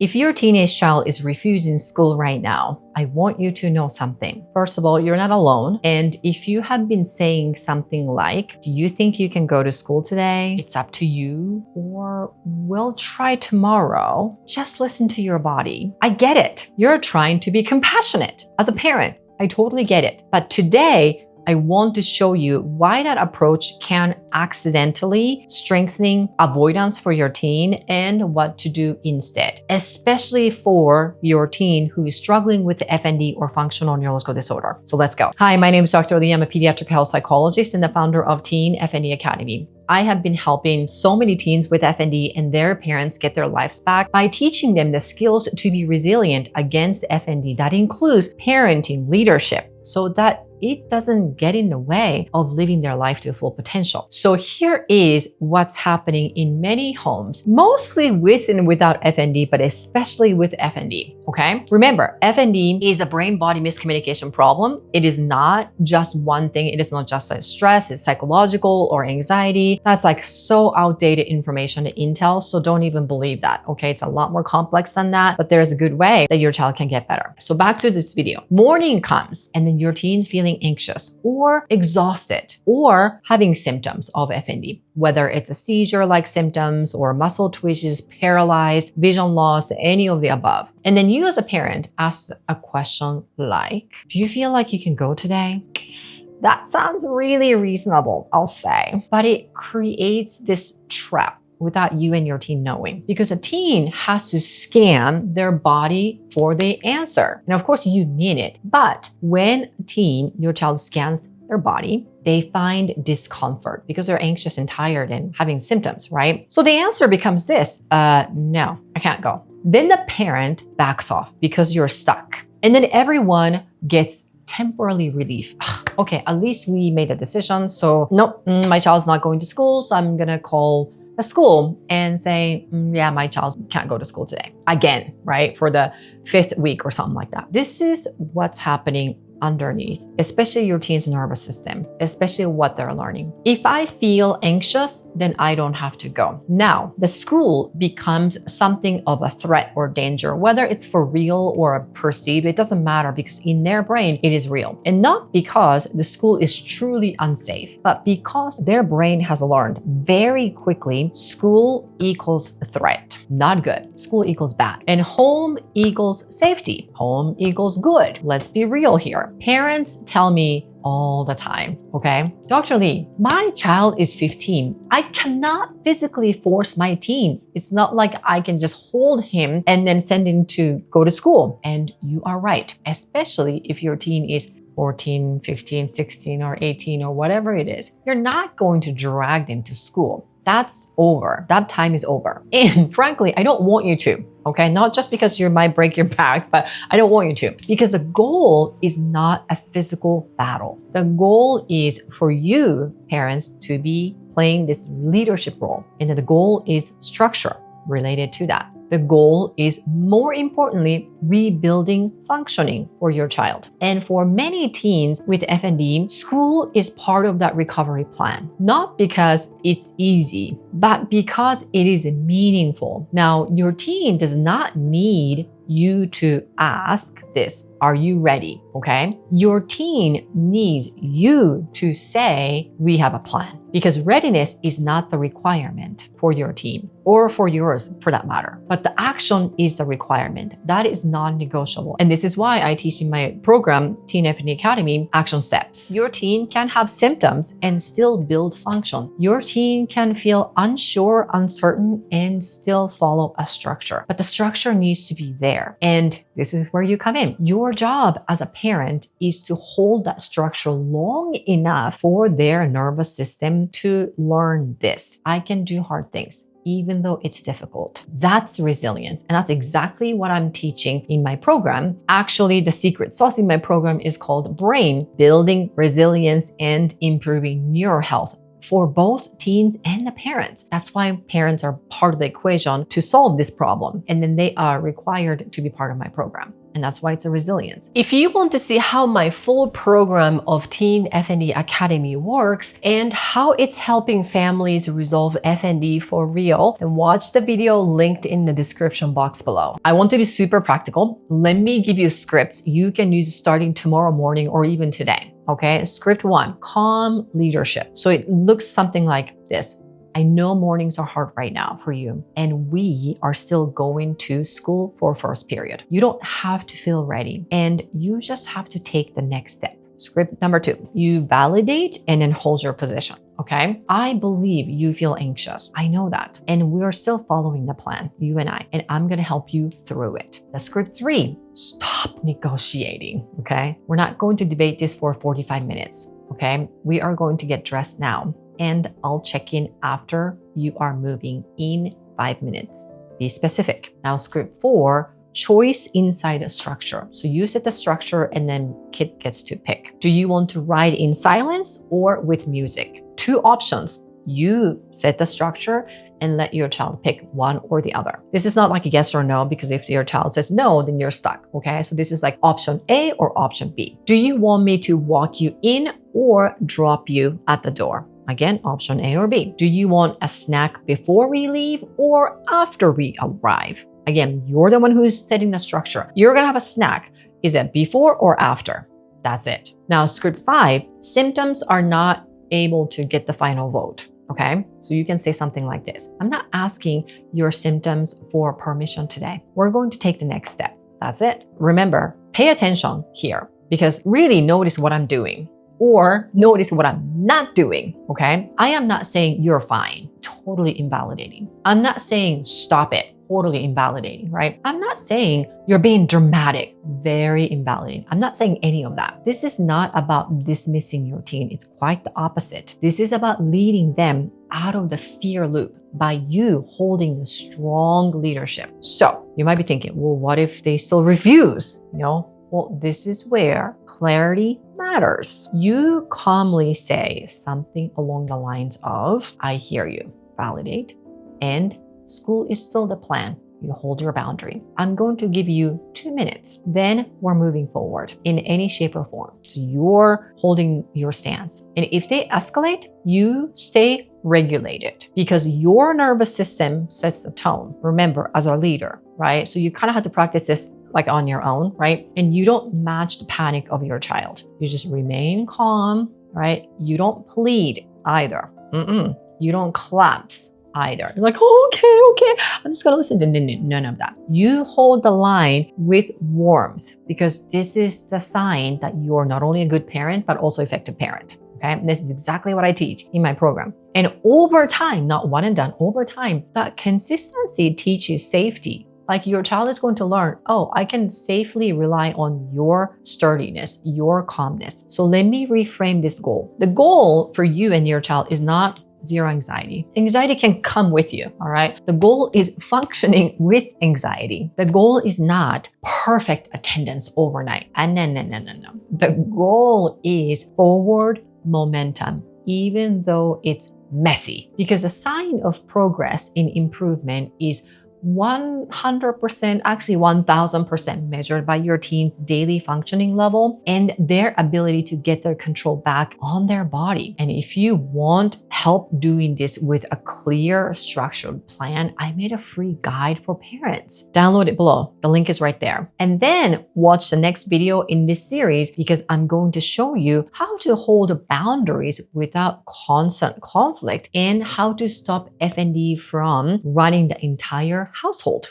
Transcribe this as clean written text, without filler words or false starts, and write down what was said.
If your teenage child is refusing school right now, I want you to know something. First of all, you're not alone. And if you have been saying something like, do you think you can go to school today? It's up to you. Or we'll try tomorrow. Just listen to your body. I get it. You're trying to be compassionate as a parent. I totally get it. But today, I want to show you why that approach can accidentally strengthen avoidance for your teen and what to do instead, especially for your teen who is struggling with FND or functional neurological disorder. So let's go. Hi, my name is Dr. Lee. I'm a pediatric health psychologist and the founder of Teen FND Academy. I have been helping so many teens with FND and their parents get their lives back by teaching them the skills to be resilient against FND. That includes parenting, leadership, so that it doesn't get in the way of living their life to full potential. So here is what's happening in many homes, mostly with and without FND, but especially with FND, okay? Remember, FND is a brain-body miscommunication problem. It is not just one thing. It is not just like stress, it's psychological or anxiety. That's like so outdated information and intel, so don't even believe that, okay? It's a lot more complex than that, but there's a good way that your child can get better. So back to this video. Morning comes and then your teen's feeling anxious or exhausted or having symptoms of FND, whether it's a seizure-like symptoms or muscle twitches, paralyzed, vision loss, any of the above. And then you as a parent ask a question like, do you feel like you can go today? That sounds really reasonable, I'll say, but it creates this trap without you and your teen knowing, because a teen has to scan their body for the answer. And of course you mean it, but when a teen, your child scans their body, they find discomfort because they're anxious and tired and having symptoms, right? So the answer becomes this, no, I can't go. Then the parent backs off because you're stuck. And then everyone gets temporary relief. Okay, at least we made a decision. So nope, my child's not going to school, so I'm gonna call the school and say, yeah, my child can't go to school today. Again, right? For the 5th week or something like that. This is what's happening underneath, especially your teen's nervous system, especially what they're learning. If I feel anxious, then I don't have to go. Now, the school becomes something of a threat or danger, whether it's for real or perceived, it doesn't matter because in their brain, it is real. And not because the school is truly unsafe, but because their brain has learned very quickly, school equals threat, not good. School equals bad. And home equals safety. Home equals good. Let's be real here. Parents tell me all the time, okay? Dr. Lee, my child is 15. I cannot physically force my teen. It's not like I can just hold him and then send him to go to school. And you are right, especially if your teen is 14, 15, 16, or 18, or whatever it is. You're not going to drag them to school. That's over. That time is over. And frankly, I don't want you to, okay? Not just because you might break your back, but I don't want you to. Because the goal is not a physical battle. The goal is for you, parents, to be playing this leadership role. And the goal is structure related to that. The goal is, more importantly, rebuilding functioning for your child. And for many teens with FND, school is part of that recovery plan. Not because it's easy, but because it is meaningful. Now, your teen does not need you to ask this, are you ready? Okay? Your teen needs you to say, we have a plan. Because readiness is not the requirement for your teen or for yours for that matter, but the action is the requirement. That is non-negotiable. And this is why I teach in my program, Teen FND Academy, action steps. Your teen can have symptoms and still build function. Your teen can feel unsure, uncertain, and still follow a structure, but the structure needs to be there. And this is where you come in. Your job as a parent is to hold that structure long enough for their nervous system to learn this. I can do hard things, even though it's difficult. That's resilience. And that's exactly what I'm teaching in my program. Actually, the secret sauce in my program is called Brain, Building Resilience and Improving Neural Health for both teens and the parents. That's why parents are part of the equation to solve this problem. And then they are required to be part of my program. And that's why it's a resilience. If you want to see how my full program of Teen FND Academy works and how it's helping families resolve FND for real, then watch the video linked in the description box below. I want to be super practical. Let me give you scripts you can use starting tomorrow morning or even today. Okay, script 1, calm leadership. So it looks something like this. I know mornings are hard right now for you, and we are still going to school for first period. You don't have to feel ready, and you just have to take the next step. Script number 2, you validate and then hold your position. Okay, I believe you feel anxious. I know that. And we are still following the plan, you and I'm going to help you through it. The script 3, stop negotiating. Okay, we're not going to debate this for 45 minutes. Okay, we are going to get dressed now. And I'll check in after you are moving in 5 minutes. Be specific. Now, script 4, choice inside a structure. So you set the structure and then kid gets to pick. Do you want to ride in silence or with music? 2 options. You set the structure and let your child pick one or the other. This is not like a yes or no, because if your child says no, then you're stuck. Okay, so this is like option A or option B. Do you want me to walk you in or drop you at the door? Again, option A or B. Do you want a snack before we leave or after we arrive? Again, you're the one who's setting the structure. You're gonna have a snack. Is it before or after? That's it. Now, script 5, symptoms are not able to get the final vote. Okay, so you can say something like this. I'm not asking your symptoms for permission today. We're going to take the next step. That's it. Remember, pay attention here, because really notice what I'm doing. Or notice what I'm not doing, okay? I am not saying you're fine, totally invalidating. I'm not saying stop it, totally invalidating, right? I'm not saying you're being dramatic, very invalidating. I'm not saying any of that. This is not about dismissing your teen. It's quite the opposite. This is about leading them out of the fear loop by you holding the strong leadership. So you might be thinking, well, what if they still refuse? Well, this is where clarity matters. You calmly say something along the lines of, I hear you, validate, and school is still the plan. You hold your boundary. I'm going to give you 2 minutes. Then we're moving forward in any shape or form. So you're holding your stance. And if they escalate, you stay regulated, because your nervous system sets the tone. Remember, as a leader, right? So you kind of have to practice this like on your own, right? And you don't match the panic of your child. You just remain calm, right? You don't plead either. You don't collapse either. You're like, oh, okay, I'm just gonna listen to none of that. You hold the line with warmth, because this is the sign that you're not only a good parent, but also effective parent. Okay, and this is exactly what I teach in my program. And over time, not one and done, over time, that consistency teaches safety. Like your child is going to learn, oh, I can safely rely on your sturdiness, your calmness. So let me reframe this goal. The goal for you and your child is not zero anxiety. Anxiety can come with you, all right? The goal is functioning with anxiety. The goal is not perfect attendance overnight. No. The goal is forward momentum, even though it's messy. Because a sign of progress in improvement is 100%, actually 1000% measured by your teen's daily functioning level and their ability to get their control back on their body. And if you want help doing this with a clear, structured plan, I made a free guide for parents. Download it below. The link is right there. And then watch the next video in this series, because I'm going to show you how to hold boundaries without constant conflict and how to stop FND from running the entire household.